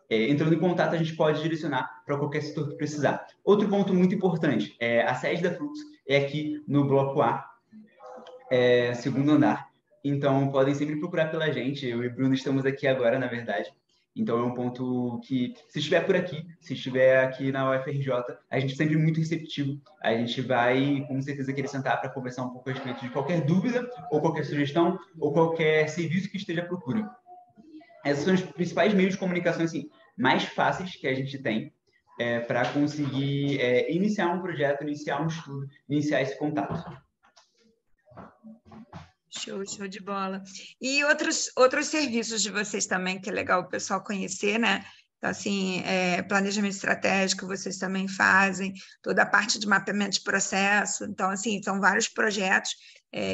Entrando em contato, a gente pode direcionar para qualquer setor que precisar. Outro ponto muito importante, a sede da Fluxo é aqui no Bloco A, segundo andar. Então, podem sempre procurar pela gente. Eu e o Bruno estamos aqui agora, na verdade. Então, é um ponto que, se estiver por aqui, se estiver aqui na UFRJ, a gente é sempre muito receptivo. A gente vai, com certeza, querer sentar para conversar um pouco a respeito de qualquer dúvida, ou qualquer sugestão, ou qualquer serviço que esteja à procura. Esses são os principais meios de comunicação assim, mais fáceis que a gente tem para conseguir iniciar um projeto, iniciar um estudo, iniciar esse contato. Show de bola. E outros serviços de vocês também, que é legal o pessoal conhecer, né? Então, assim, planejamento estratégico vocês também fazem, toda a parte de mapeamento de processo. Então, assim, são vários projetos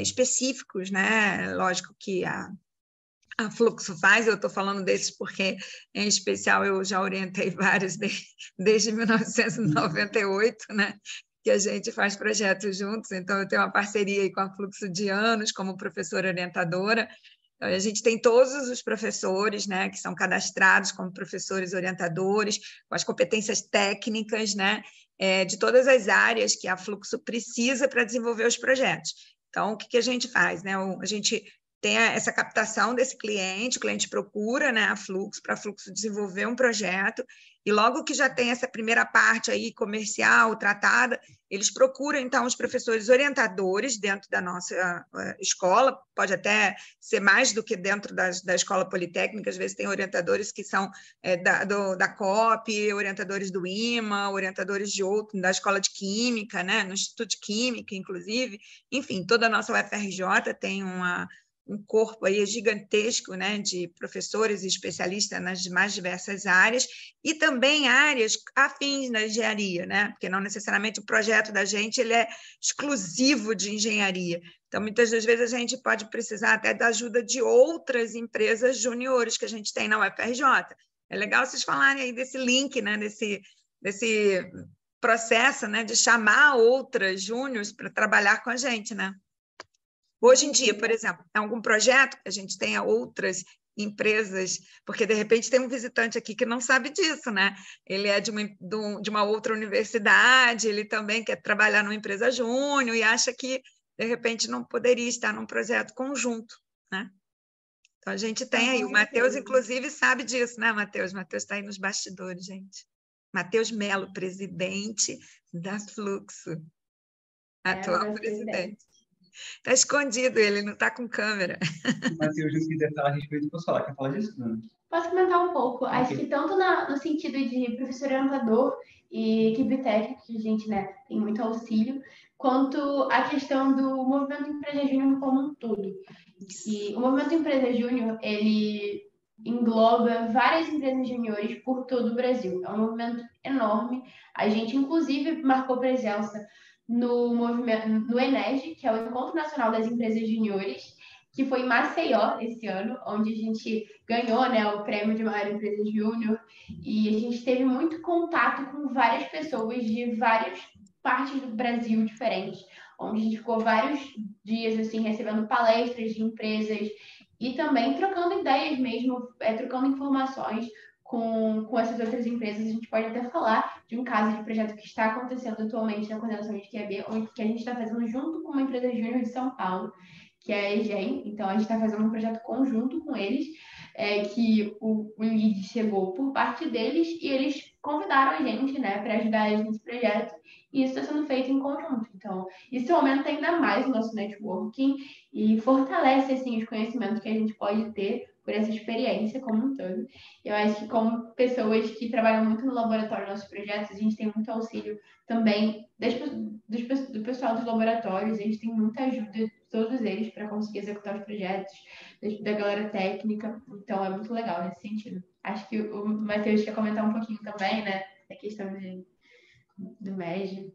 específicos, né? Lógico que a Fluxo faz, eu estou falando desses porque, em especial, eu já orientei vários desde 1998, né? Que a gente faz projetos juntos, então eu tenho uma parceria aí com a Fluxo de anos como professora orientadora. Então, a gente tem todos os professores, né, que são cadastrados como professores orientadores, com as competências técnicas, né, de todas as áreas que a Fluxo precisa para desenvolver os projetos. Então, o que a gente faz? Né? A gente tem essa captação desse cliente, o cliente procura, né, a Fluxo, para a Fluxo desenvolver um projeto, e logo que já tem essa primeira parte aí comercial tratada, eles procuram, então, os professores orientadores dentro da nossa escola, pode até ser mais do que dentro da escola politécnica, às vezes tem orientadores que são da COP, orientadores do IMA, orientadores da escola de Química, né, no Instituto de Química, inclusive, enfim, toda a nossa UFRJ tem um corpo aí gigantesco, né, de professores e especialistas nas mais diversas áreas e também áreas afins na engenharia, né, porque não necessariamente o projeto da gente ele é exclusivo de engenharia. Então, muitas das vezes a gente pode precisar até da ajuda de outras empresas juniores que a gente tem na UFRJ. É legal vocês falarem aí desse link, né, desse processo, né, de chamar outras júniores para trabalhar com a gente, né? Hoje em dia, por exemplo, é algum projeto que a gente tenha outras empresas, porque de repente tem um visitante aqui que não sabe disso, né? Ele é de uma outra universidade, ele também quer trabalhar numa empresa júnior e acha que de repente não poderia estar num projeto conjunto, né? Então a gente tem aí, o Matheus inclusive sabe disso, né, Matheus? Matheus está aí nos bastidores, gente. Matheus Melo, presidente da Fluxo, atual presidente. Está escondido, ele não está com câmera. Mas se eu quiser falar a respeito, posso falar? Quer falar disso, Bruno? Posso comentar um pouco. Ok. Acho que tanto no sentido de professor orientador e equipe técnica, que a gente, né, tem muito auxílio, quanto a questão do movimento Empresa Júnior como um todo. E o movimento Empresa Júnior, ele engloba várias empresas juniores por todo o Brasil. É um movimento enorme. A gente, inclusive, marcou presença no movimento, no ENERG, que é o Encontro Nacional das Empresas Juniores, que foi em Maceió esse ano, onde a gente ganhou, né, o prêmio de maior empresa júnior, e a gente teve muito contato com várias pessoas de várias partes do Brasil diferentes, onde a gente ficou vários dias assim recebendo palestras de empresas e também trocando ideias mesmo, trocando informações com essas outras empresas. A gente pode até falar de um caso de projeto que está acontecendo atualmente na coordenação de QAB, onde que a gente está fazendo junto com uma empresa júnior de São Paulo, que é a EGEM. Então, a gente está fazendo um projeto conjunto com eles, que o lead chegou por parte deles e eles convidaram a gente, né, para ajudar eles nesse projeto. E isso está sendo feito em conjunto. Então, isso aumenta ainda mais o nosso networking e fortalece, assim, os conhecimentos que a gente pode ter por essa experiência como um todo. Eu acho que como pessoas que trabalham muito no laboratório dos nossos projetos, a gente tem muito auxílio também do pessoal dos laboratórios, a gente tem muita ajuda de todos eles para conseguir executar os projetos, da galera técnica, então é muito legal nesse sentido. Acho que o Matheus quer comentar um pouquinho também, né, da questão do MEG.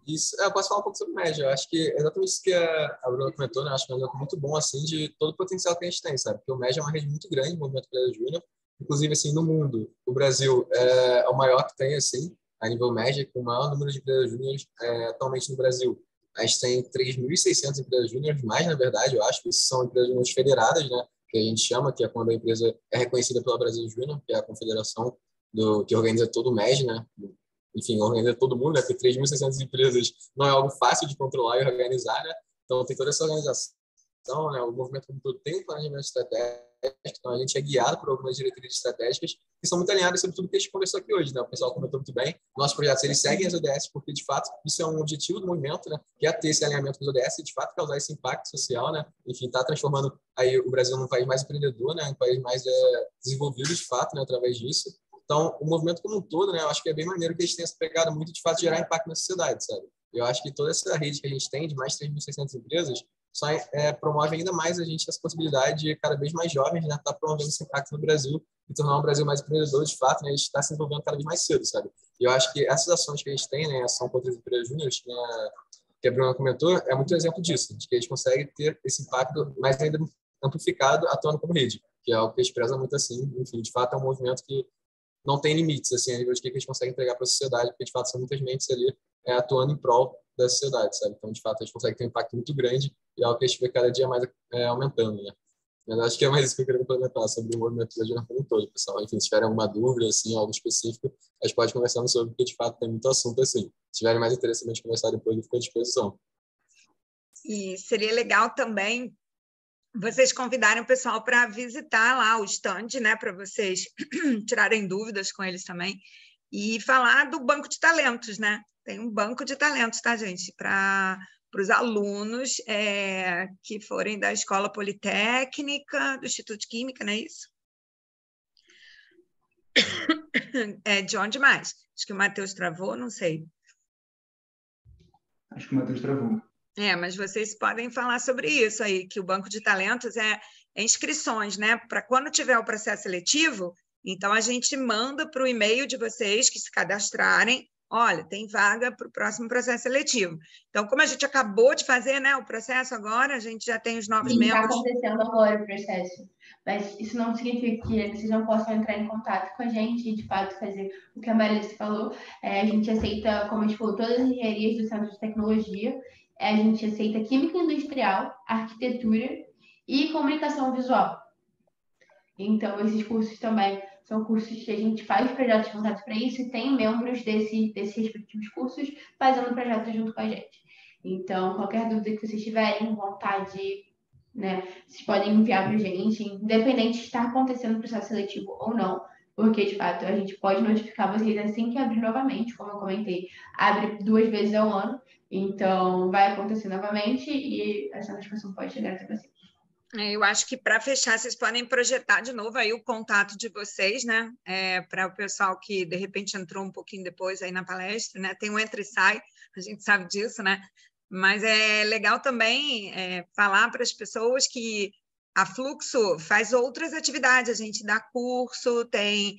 Isso, eu posso falar um pouco sobre o MEG. Eu acho que é exatamente isso que a Bruna comentou, né? Eu acho que é um exemplo muito bom, assim, de todo o potencial que a gente tem, sabe? Porque o MEG é uma rede muito grande, o Movimento Empresa Júnior. Inclusive, assim, no mundo, o Brasil é o maior que tem, assim, a nível MEG, com o maior número de empresas júniores atualmente no Brasil. A gente tem 3.600 empresas júniores, mais, na verdade, eu acho que são empresas júniores federadas, né? Que a gente chama, que é quando a empresa é reconhecida pela Brasil Júnior, que é a confederação que organiza todo o MEG, né? Enfim, organiza todo mundo, né? Porque 3.600 empresas não é algo fácil de controlar e organizar, né? Então, tem toda essa organização, né? O movimento como todo tem um planejamento estratégico, então a gente é guiado por algumas diretrizes estratégicas que são muito alinhadas sobre tudo que a gente conversou aqui hoje, né? O pessoal comentou muito bem. Nossos projetos, eles seguem as ODS, porque, de fato, isso é um objetivo do movimento, né? Que é ter esse alinhamento com as ODS e, de fato, causar esse impacto social, né? Enfim, está transformando aí o Brasil num país mais empreendedor, né? Um país mais desenvolvido, de fato, né? Através disso. Então, o movimento como um todo, né, eu acho que é bem maneiro que a gente tenha essa pegada muito de fato gerar impacto na sociedade, sabe? Eu acho que toda essa rede que a gente tem, de mais de 3.600 empresas, só promove ainda mais a gente essa possibilidade de cada vez mais jovens, né, estar promovendo esse impacto no Brasil e tornar o Brasil mais empreendedor, de fato, né, a gente está se desenvolvendo cada vez mais cedo, sabe? E eu acho que essas ações que a gente tem, né, ação contra as empresas júniores, que a Bruna comentou, é muito exemplo disso, de que a gente consegue ter esse impacto mais ainda amplificado atuando como rede, que é algo que a gente preza muito assim. Enfim, de fato, é um movimento que não tem limites, assim, a nível de que a gente consegue entregar para a sociedade, porque, de fato, são muitas mentes ali atuando em prol da sociedade, sabe? Então, de fato, a gente consegue ter um impacto muito grande e é algo que a gente vê cada dia mais aumentando, né? Mas acho que é mais isso que eu queria complementar sobre o movimento da Júnior como um todo, pessoal. Enfim, se tiverem alguma dúvida, assim, algo específico, a gente pode conversar sobre, porque, de fato, tem muito assunto, assim. Se tiverem mais interesse em conversar depois, eu fico à disposição. E seria legal também vocês convidarem o pessoal para visitar lá o stand, né, para vocês tirarem dúvidas com eles também, e falar do banco de talentos, né? Tem um banco de talentos, tá, gente? Para os alunos que forem da Escola Politécnica, do Instituto de Química, não é isso? De onde mais? Acho que o Matheus travou, não sei. Acho que o Matheus travou. Mas vocês podem falar sobre isso aí, que o banco de talentos é inscrições, né? Para quando tiver o processo seletivo, então a gente manda para o e-mail de vocês que se cadastrarem, olha, tem vaga para o próximo processo seletivo. Então, como a gente acabou de fazer, né, o processo agora, a gente já tem os novos membros. Está acontecendo agora o processo, mas isso não significa que vocês não possam entrar em contato com a gente e, de fato, fazer o que a Marilis falou. A gente aceita, como a gente falou, todas as engenharias do Centro de Tecnologia. A gente aceita Química Industrial, Arquitetura e Comunicação Visual. Então, esses cursos também são cursos que a gente faz projetos voltados para isso e tem membros desses respectivos cursos fazendo projetos junto com a gente. Então, qualquer dúvida que vocês tiverem, vontade, né, vocês podem enviar para a gente, independente de estar acontecendo o processo seletivo ou não. porque, de fato, a gente pode notificar vocês assim que abrir novamente, como eu comentei, abre 2 vezes ao ano, então vai acontecer novamente e essa notificação pode chegar até vocês. Eu acho que para fechar, vocês podem projetar de novo aí o contato de vocês, né? Para o pessoal que de repente entrou um pouquinho depois aí na palestra, né? Tem um entra e sai, a gente sabe disso, né? Mas é legal também falar para as pessoas que a Fluxo faz outras atividades, a gente dá curso, tem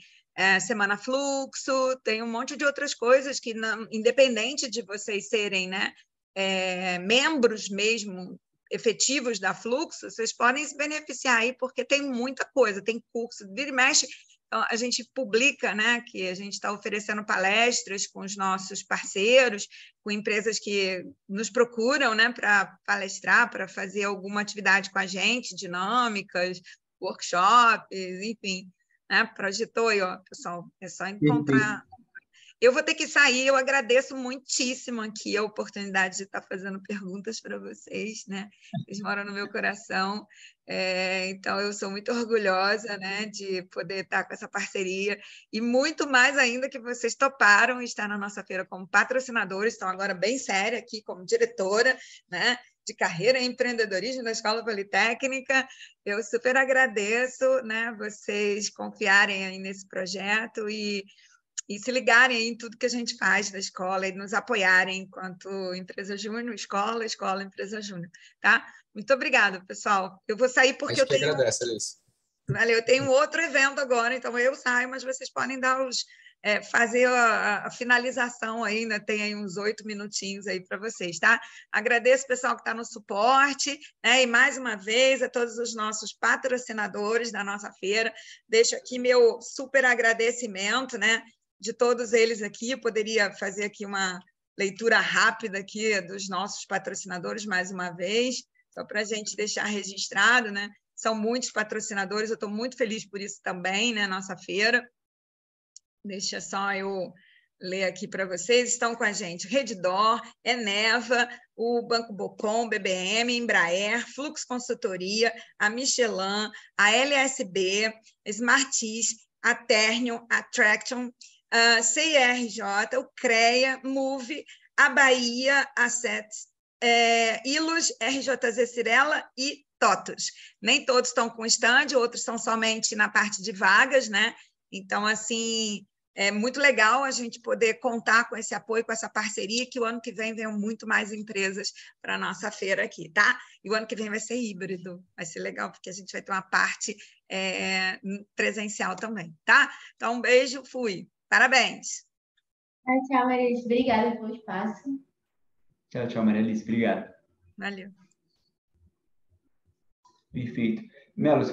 Semana Fluxo, tem um monte de outras coisas que, não, independente de vocês serem, né, membros mesmo efetivos da Fluxo, vocês podem se beneficiar aí, porque tem muita coisa, tem curso, vira e mexe. Então, a gente publica, né, que a gente está oferecendo palestras com os nossos parceiros, com empresas que nos procuram, né, para palestrar, para fazer alguma atividade com a gente, dinâmicas, workshops, enfim, né, projetou aí, ó, pessoal, é só encontrar. Eu vou ter que sair, eu agradeço muitíssimo aqui a oportunidade de estar fazendo perguntas para vocês, né? Vocês moram no meu coração, então eu sou muito orgulhosa, né, de poder estar com essa parceria e muito mais ainda que vocês toparam estar na nossa feira como patrocinadores, estão agora bem séria aqui como diretora, né, de carreira e empreendedorismo da Escola Politécnica. Eu super agradeço, né, vocês confiarem aí nesse projeto e se ligarem em tudo que a gente faz na escola e nos apoiarem enquanto empresa júnior, escola, empresa júnior, tá? Muito obrigada, pessoal. Eu vou sair porque eu tenho... agradece, Alice. Valeu, eu tenho outro evento agora, então eu saio, mas vocês podem dar fazer a finalização aí, né? Tem aí uns 8 minutinhos aí para vocês, tá? Agradeço o pessoal que está no suporte, né? E mais uma vez a todos os nossos patrocinadores da nossa feira. Deixo aqui meu super agradecimento, né? De todos eles aqui, eu poderia fazer aqui uma leitura rápida aqui dos nossos patrocinadores, mais uma vez, só para a gente deixar registrado, né? São muitos patrocinadores, eu estou muito feliz por isso também, né? Nossa feira. Deixa só eu ler aqui para vocês. Estão com a gente Redditor, Eneva, o Banco Bocom, BBM, Embraer, Flux Consultoria, a Michelin, a LSB, Smartis, a Ternium, a Traction, a CIRJ, o CREA, Move, a Bahia Assets, Ilus, RJZ Cirela e TOTUS. Nem todos estão com stand, outros são somente na parte de vagas, né? Então, assim, é muito legal a gente poder contar com esse apoio, com essa parceria, que o ano que vem venham muito mais empresas para a nossa feira aqui, tá? E o ano que vem vai ser híbrido, vai ser legal, porque a gente vai ter uma parte presencial também, tá? Então, um beijo, fui. Parabéns. Tchau, Maria Alice. Obrigada pelo espaço. Tchau, Maria Alice. Obrigado. Valeu. Perfeito. Melo,